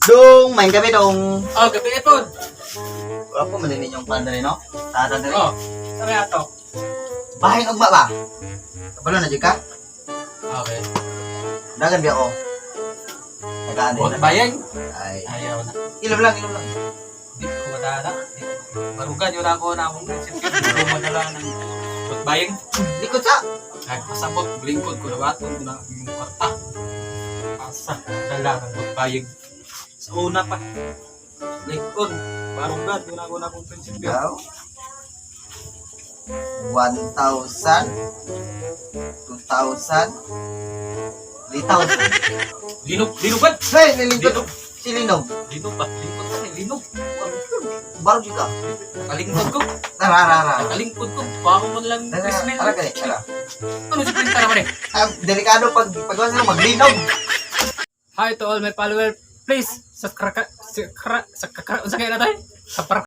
Dong, main kami dong. Oh, gabi ito. Wala po malinin yung plan rin, no? Tata rin. Oh, sabi ato. Bahay ugma ba? Kapalo na, ka? Okay. Dagan biya ko. Nagaan Buat din. bayang. Ay. Ayaw na. Ilom lang, ilom lang. Di ko madala. Marugan yun ako na akong hindi ko madala ng buat bayang. Likod sa. Nagpasabot, lingkod ko na baton ko na yung kwarta. Asa, dala ng buat bayang. Sa una pa. Lingkod, marugan yun ako na akong prinsipyo. Ikaw. 1,000 2,000 3,000. Linog, linugan! Hey, nilingkod. Si Linog. Linog ba? Lingkod kasi, linog. Baru juga. Kalingkod ko. Tara. Kalingkod ko. Baka mo lang Tara, Christmas. tara kali. Tara. Ano si Prince naman eh? Delikado pag sa maglinog. Hi to all my followers. Please, subscribe. Sa kaya na tayo.